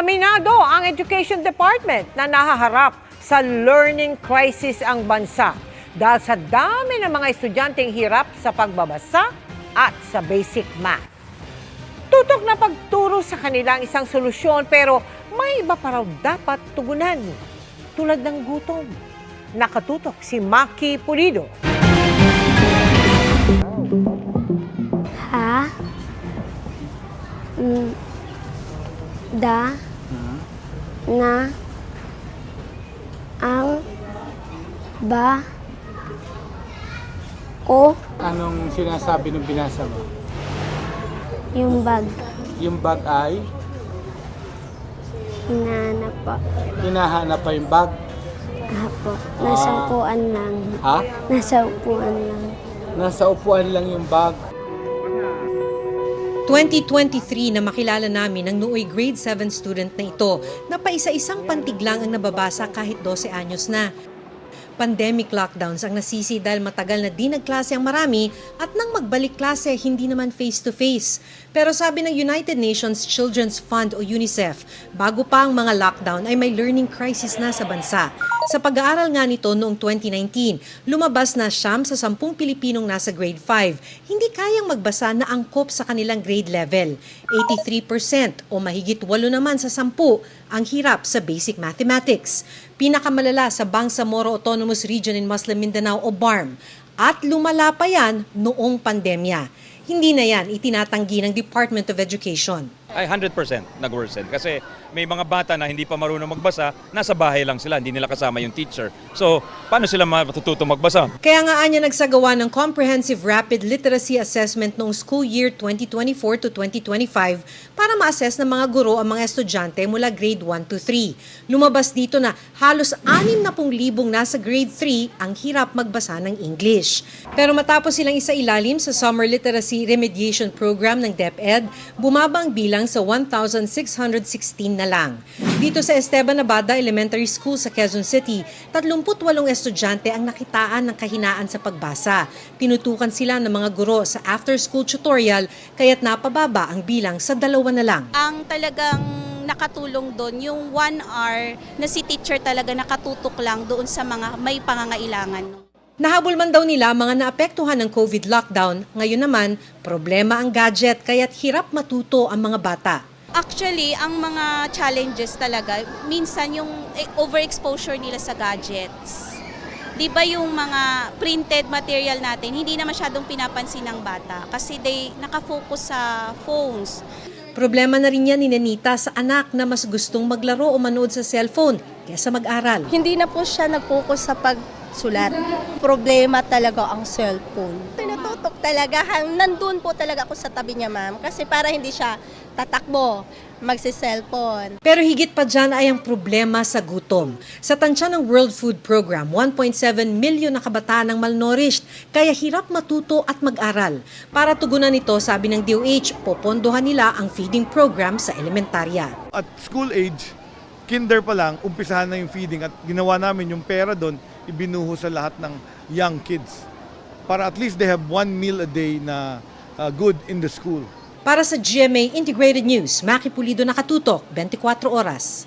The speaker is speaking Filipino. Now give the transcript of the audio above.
Aminado ang Education Department na nahaharap sa learning crisis ang bansa dahil sa dami ng mga estudyanteng hirap sa pagbabasa at sa basic math. Tutok na pagturo sa kanila ang isang solusyon pero may iba pa raw dapat tugunan tulad ng gutom. Nakatutok si Maki Pulido. Ha? Da? Na? Ang? Ba? Ko? Anong sinasabi ng binasa mo? Yung bag. Yung bag ay Hinahanap po. hinahanap pa yung bag. Apo. Nasa upuan lang. Ha? Nasa upuan lang. Nasa upuan lang yung bag. 2023 na makilala namin ang nooy grade 7 student na ito na paisa-isang pantig lang ang nababasa kahit 12 anyos na. Pandemic lockdowns ang nasisi dahil matagal na di nagklase ang marami at nang magbalik klase hindi naman face-to-face. Pero sabi ng United Nations Children's Fund o UNICEF, bago pa ang mga lockdown ay may learning crisis na sa bansa. Sa pag-aaral nga nito noong 2019, lumabas na 9 sa 10 Pilipinong nasa grade 5 hindi kayang magbasa na angkop sa kanilang grade level. 83% o mahigit 8 naman sa 10 ang hirap sa basic mathematics. Pinakamalala sa Bangsamoro Autonomous Region in Muslim Mindanao o BARM. At lumala pa yan noong pandemya. Hindi na yan itinatanggi ng Department of Education. Ay 100% nag-worsen kasi may mga bata na hindi pa marunong magbasa, nasa bahay lang sila, hindi nila kasama yung teacher. So, paano sila matututo magbasa? Kaya nga anya nagsagawa ng Comprehensive Rapid Literacy Assessment noong school year 2024 to 2025 para ma-assess ng mga guro ang mga estudyante mula grade 1 to 3. Lumabas dito na halos 60,000 nasa grade 3 ang hirap magbasa ng English. Pero matapos silang isa-ilalim sa Summer Literacy Remediation Program ng DepEd, bumaba ang bilang sa 1,616 na lang. Dito sa Esteban Abada Elementary School sa Quezon City, 38 estudyante ang nakitaan ng kahinaan sa pagbasa. Tinutukan sila ng mga guro sa after-school tutorial kaya't napababa ang bilang sa 2 na lang. Ang talagang nakatulong doon, yung 1 hour na si teacher talaga nakatutok lang doon sa mga may pangangailangan. Nahabol man daw nila mga naapektuhan ng COVID lockdown, ngayon naman problema ang gadget kaya't hirap matuto ang mga bata. Actually, ang mga challenges talaga, minsan yung overexposure nila sa gadgets. Di ba yung mga printed material natin, hindi na masyadong pinapansin ng bata kasi nakafocus sa phones. Problema na rin yan ni Nenita sa anak na mas gustong maglaro o manood sa cellphone kaysa mag-aral. Hindi na po siya nag-focus sa pagsulat. Problema talaga ang cellphone. Tinututok talaga, nandun po talaga ako sa tabi niya, ma'am, kasi para hindi siya tatakbo, magsi-cellphone. Pero higit pa dyan ay ang problema sa gutom. Sa tansya ng World Food Program, 1.7 milyon na kabataan ang malnourished, kaya hirap matuto at mag-aral. Para tugunan ito, sabi ng DOH, popondohan nila ang feeding program sa elementarya. At school age, kinder pa lang, umpisahan na yung feeding at ginawa namin yung pera doon, ibinuho sa lahat ng young kids. Para at least they have 1 meal a day na good in the school. Para sa GMA Integrated News, Maki Pulido, nakatutok, 24 oras.